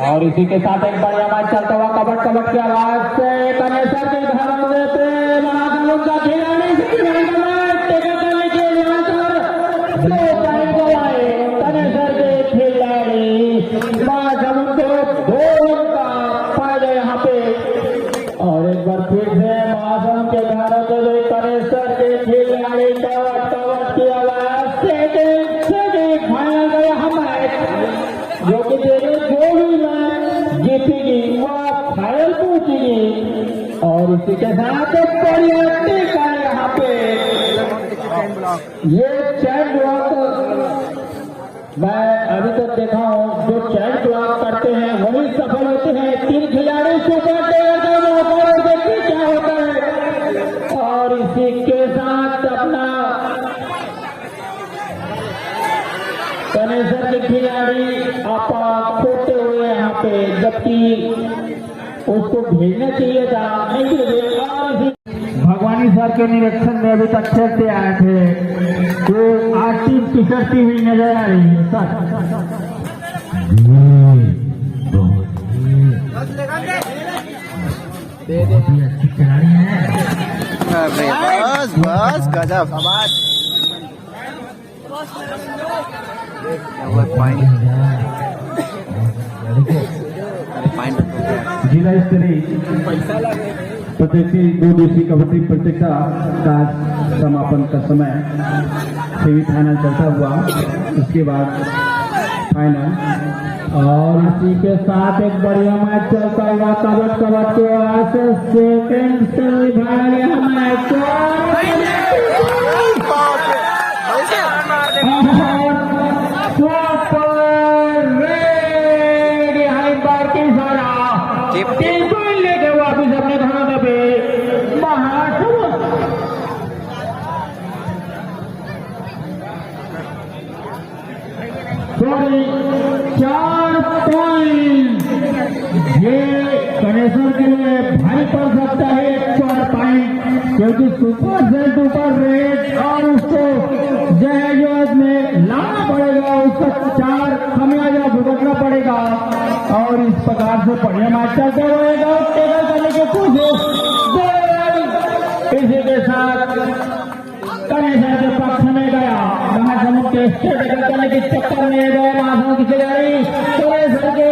और इसी के साथ एक बढ़िया मैच चलता हुआ कबड्डी कबड्डी की आवाज से कनेसर के धर्म देते महासमुंद का खिलाड़ी कनेसर के खिलाड़ी महासमुंद को 2 रन का फायदा यहाँ पे। और एक बार फिर से महासमुंद के धर्म देते कनेसर के खिलाड़ी कबड्डी की आवाज से फाइनल गया हमारे जो कि तेरे जो भी मैच जीतेगी वह फाइनल पहुंचेगी। और इसी के साथ परिवर्तन का यहाँ पे ये चैन ब्लॉक मैं अभी तक देखा हूँ जो चैन ब्लॉक करते हैं वही सफल होते हैं। 3 खिलाड़ी सुपर टेलर का मौका और देखिए क्या होता है। और इसी के साथ अपना कनेसर के खिलाड़ी आपा खोते हुए यहाँ पे जबकि उसको भेजना चाहिए था नहीं। भगवानी सर के निरीक्षण में अभी तक खेलते आए थे तो आज टीम पिछड़ती हुई नजर आ रही है सर। अच्छी खिलाड़ी है बस गजब जिला स्तरीय प्रत्येक 2 दिवसीय कबड्डी प्रतियोगिता का समापन का समय सेमीफाइनल चलता हुआ उसके बाद फाइनल। और इसी के साथ एक बढ़िया मैच चलता हुआ कबड्डी के आवाज से सेकेंड सेमीफाइनल मैच लेके वापिस अपने खाना पे सॉरी 4 पॉइंट ये कनेसर के लिए भारी पड़ सकता है। 4 पॉइंट क्योंकि सुपर से सुपर रेट और उसको जहेज में लाना पड़ेगा, उसका 4 खमियाजा भुगतना पड़ेगा। और इस प्रकार से बढ़िया मैच चलते रहेगा टेबल करने की कोशिश। इसी के साथ कनेसर के पक्ष में गया महासमुंद के स्टेट करने के चक्कर में गए महासमुंद की खिलाड़ी कनेसर के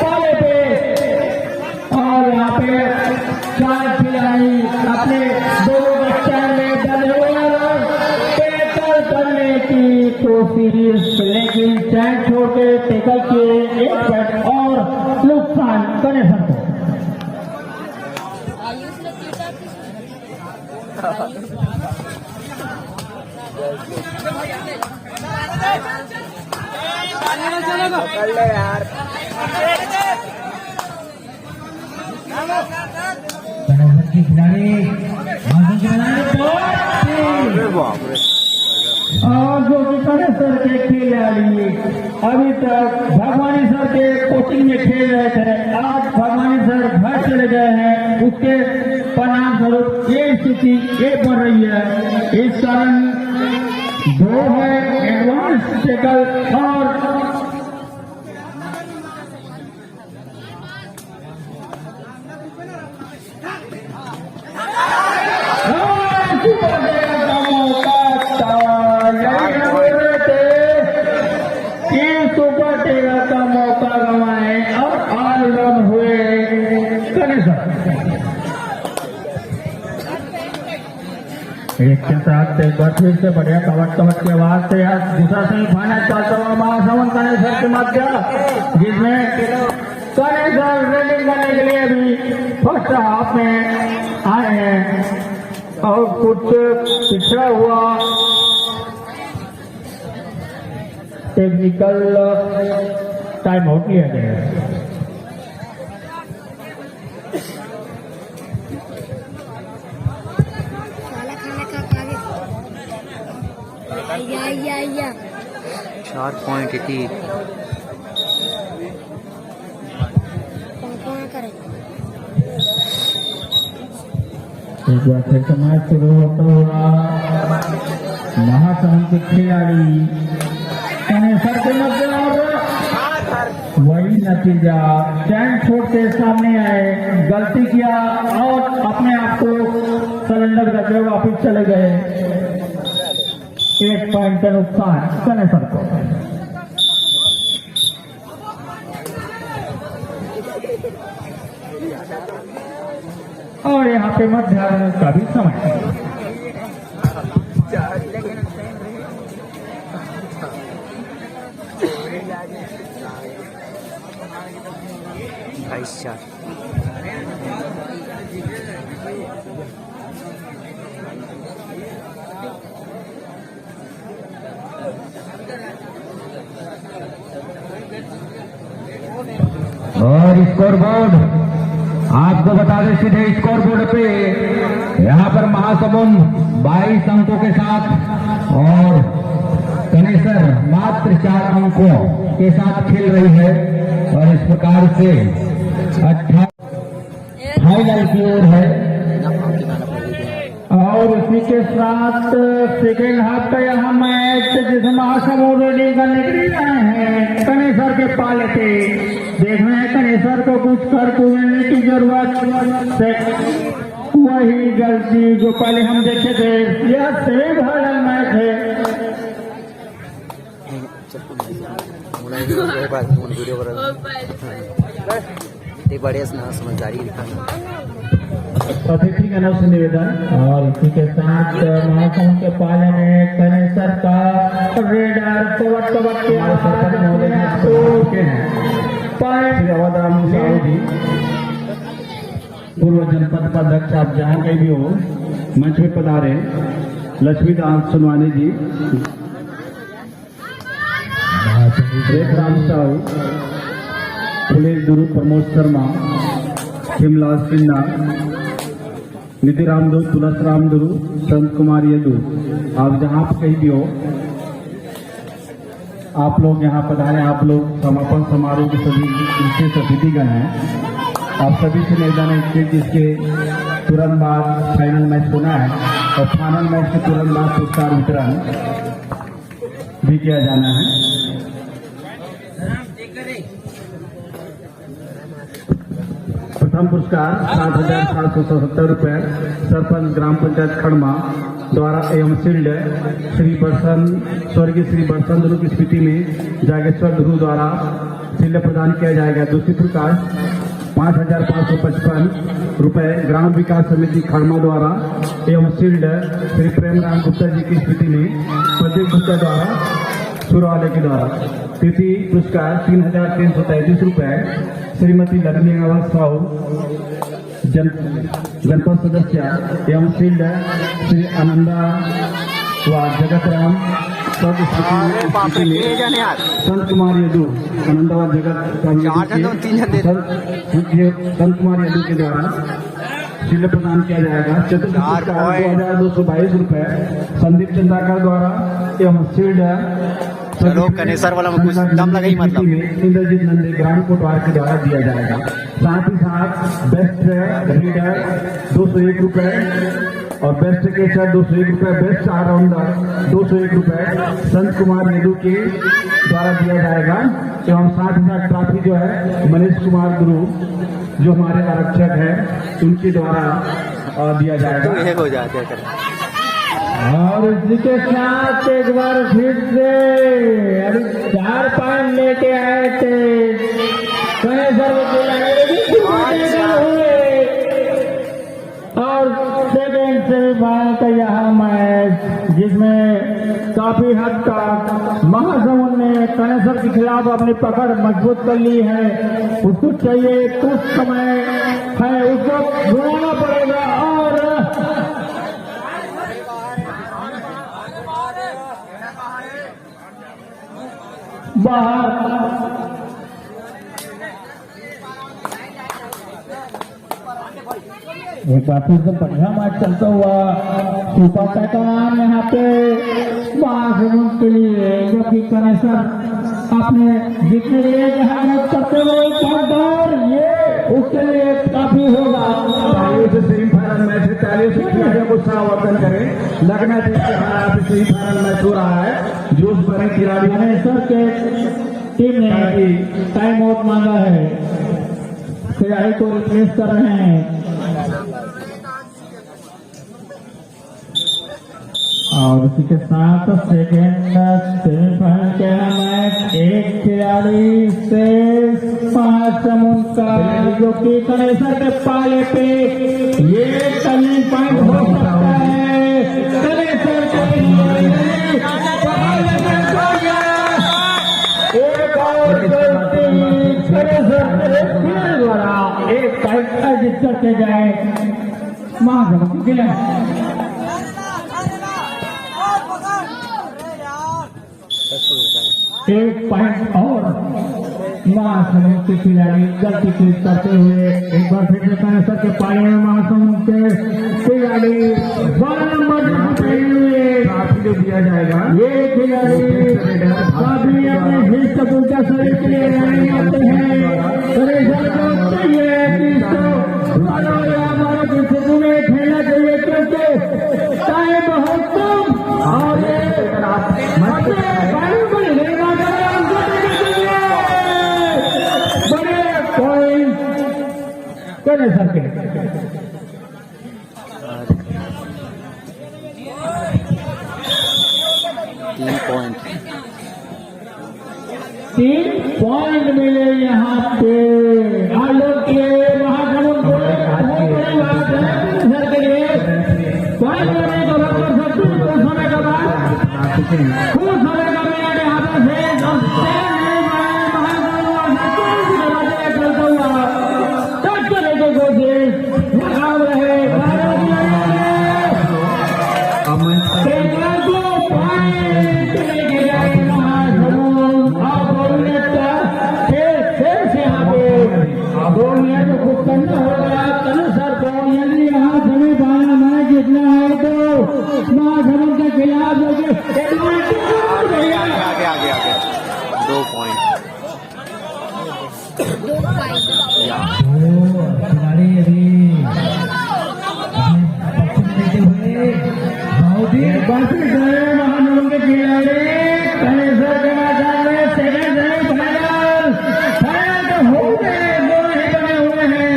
पाले पे। और यहाँ पे 4 खिलाड़ी अपने 2 स्टैंड में डले हुए टैकल करने की कोशिश लेकिन स्टैंड छोड़ के टैकल किए 1 पॉइंट और नुकसान कनेसर को। पकड़ ले यार कनेसर की खिलाड़ी और जो कि कनेसर के खिलाड़ी अभी तक भगवानी सर के कोचिंग में खेल रहे थे, आज भगवानी सर घर चले गए हैं। उसके परिणाम स्वरूप ये स्थिति ये बन रही है। इस कारण 2 है एडवांस टेकल और सुपर टेलर का मौका गंवाए और ऑल रन हुए कनेसर। एक के साथ एक बार फिर से बढ़िया कबड्डी की आवाज से आज दूसरा सेमीफाइनल चलता हुआ महासमुंद कनेसर के मध्य, जिसमें कनेसर रेलिंग करने के लिए भी फर्स्ट हाफ में आए हैं और कुछ पिछड़ा हुआ टेक्निकल टाइम आउट लिया गया है। या 4.80 एक बार फिर से मैच शुरू होता हुआ महासमुंद के खिलाड़ी कनेसर के मध्य और वही नतीजा चैन छोड़ के सामने आए, गलती किया और अपने आप को सिलेंडर करके वापिस चले गए। 1 पॉइंट का नुकसान कनेसर को। और यहाँ पे मध्याह्न का भी समय 22-4 और स्कोर बोर्ड आपको बता दें, सीधे स्कोर बोर्ड पे यहाँ पर महासमुंद 22 अंकों के साथ और कनेसर मात्र 4 अंकों के साथ खेल रही है। और इस प्रकार से 18 फाइनल की ओर है। और इसी के साथ सेकेंड हाफ का यहाँ मैच जिसमें महासमुंद निकल रहे हैं कनेसर के पाले थे। देख रहे हैं कनेसर को कुछ कर कुने की जरूरत है, वही गलती जो पहले हम देखे थे। यह सेम फाइनल मैच है। ते बढ़िया ना समझदारी दिखाना। अतिथि का नाम से निवेदन। और इसी के साथ महासमुंद के पाले में कनेसर का रेडर कवर के पूर्व जनपद उपाध्यक्ष आप जहाँ कहीं भी हो मंच में पधारे लक्ष्मीदास सुनवानी जी, राम साहू, पुलिस गुरु प्रमोद शर्मा, हिमलाल सिन्हा, निधि रामदू, तुलस रामदू, संत कुमार यदू, आप जहाँ पर कहीं भी हो आप लोग यहाँ पधारे। आप लोग समापन समारोह के सभी विशेष अतिथिगण हैं। आप सभी से निवेदन है कि जिसके तुरंत बाद फाइनल मैच होना है और फाइनल मैच के तुरंत बाद पुरस्कार वितरण भी किया जाना है। प्रथम पुरस्कार 7,770 रुपये सरपंच ग्राम पंचायत खड़मा द्वारा एवं शील्ड स्वर्गीय श्री बरसन ध्रुव की स्मृति में जागेश्वर ध्रुव द्वारा शील्ड प्रदान किया जाएगा। दूसरी पुरस्कार 5,555 रुपये ग्राम विकास समिति खड़मा द्वारा एवं शील्ड श्री प्रेमराम गुप्ता जी की स्मृति में प्रदीप गुप्ता द्वारा सुरवाले के द्वारा। तृतीय पुरस्कार 3,333 रुपये श्रीमती लक्ष्मी साहू जनपद सदस्य एवं शील्ड श्री आनंदा व जगत राम संत कुमार यदू, आनंदा व जगत संत कुमार यदू के द्वारा शील्ड प्रदान किया जाएगा। चतुर्थ पुरस्कार 2,222 रुपये संदीप चंद्राकर द्वारा एवं शील्ड चलो कनेसर वाला में कुछ दम लगा ही मतलब इंद्रजीत नंदी ग्राम कोटवार के द्वारा दिया जाएगा। साथ ही साथ बेस्ट रीडर 201 रुपये और बेस्ट कैचर 201 रुपये, बेस्ट ऑलराउंडर 201 रुपये संत कुमार यदू के द्वारा दिया जाएगा। एवं साथ ही साथ ट्रॉफी जो है मनीष कुमार गुरु जो हमारे आरक्षक है उनके द्वारा दिया जाएगा। और इसी के साथ एक बार फिर से 4 पॉइंट लेके आए थे और सेकेंड सेमीफाइनल का यह मैच जिसमें काफी हद तक महासमुंद ने कनेसर के खिलाफ अपनी पकड़ मजबूत कर ली है। उसको चाहिए कुछ समय है, उसको घुमाना पड़ेगा और बाहर एक बार फिर से बढ़िया मैच चलता हुआ सुपर पैटर्न यहाँ पे महासमुंद के लिए जो कि कनेसर अपने जितने लिए करते हुए ये उसके लिए काफी होगा। तालियों से सेमीफाइनल मैच है, तालियों से खिलाड़ियों को सावधान करें। लगना चाहिए सेमीफाइनल मैच हो रहा है, जोश भरे खिलाड़ियों ने सर के टीम ने टाइम आउट मांगा है, खिलाड़ी को रिप्लेस कर रहे हैं और इसी के साथ सेकेंड सेमीफाइनल के मैच एक खिलाड़ी से 5 समूह का जो कि कनेसर के पाले पे ये टर्निंग पॉइंट हो सकता है। कनेसर के लिए एक और गलती कनेसर द्वारा एक पॉइंट अर्जित करके जाए महाजन के लिए। एक पॉइंट और महासमुंद के खिलाड़ी गलती करते हुए एक बार फिर से कनेसर के पाले में महासमुंद के खिलाड़ी 12 नंबर हुए काफी जो दिया जाएगा। ये खिलाड़ी काफी अपने हिस्स पूजा शरीर के लिए नहीं आते हैं। कनेसर को चाहिए कि इसको हमारे स्थिति में खेलना चाहिए क्योंकि टाइम बहुत कम और बड़े कनेसर के 3 पॉइंट मिले यहाँ पे आलोक के महासमुंद को बड़ी बात है कनेसर के लिए पॉइंट लेने का बात कर सकते हैं। कुछ समय का बाद कुछ समय का मिनट यहाँ पे खिलाड़ी अभी महानगर के खिलाड़ी कनेसर के मैदान में सेकंड सेमीफाइनल फाइनल हो गए, दोनों ही बने हुए हैं।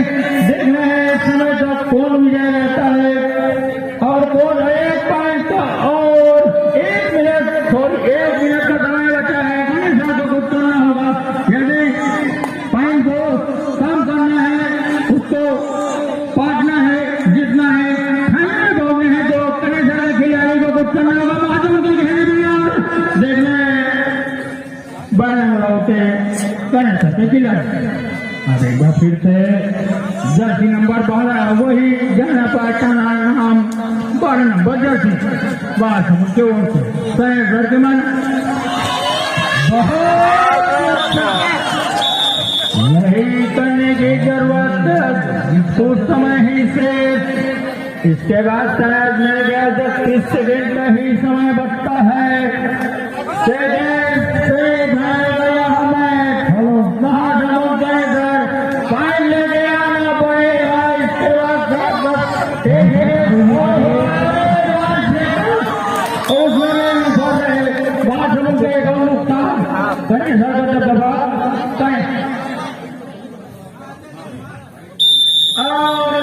देखना है इस समय तक कौन विजय रहता है और कौन 1 पॉइंट और 1 मिनट का समय बचा है। कनेसर को कुछ करना होगा, यदि पॉइंट को कम करना है, उसको पाटना है, जीतना है, फाइनल दो में है तो कनेसर के खिलाड़ी को कुछ करना होगा। महाजन के खिलाड़ी देखना बड़े होते कनेसर के खिलाड़ी। अब एक बार फिर से जर्सी नंबर 12 वही जाना पाटना नाम 12 नंबर जर्सी महासमुंद के ओर से कनेसर के मन नहीं करने की जरूरत कुछ समय ही से, इसके बाद शायद मेरे ख्याल से 30 सेकेंड का ही समय बचता है। सेकेंड से गया हमें महासमुंद कनेसर फाइन लेके आना पड़ेगा। इसके बाद महासमुंद के एक नुकसान कनेसर का दबाव और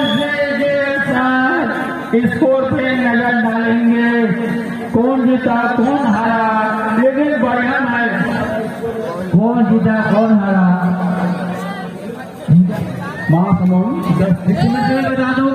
स्कोर पे नजर डालेंगे कौन जीता कौन हारा, लेकिन बढ़िया मैच कौन जीता कौन हारा। महासमुंद 10 मिनट में बता दो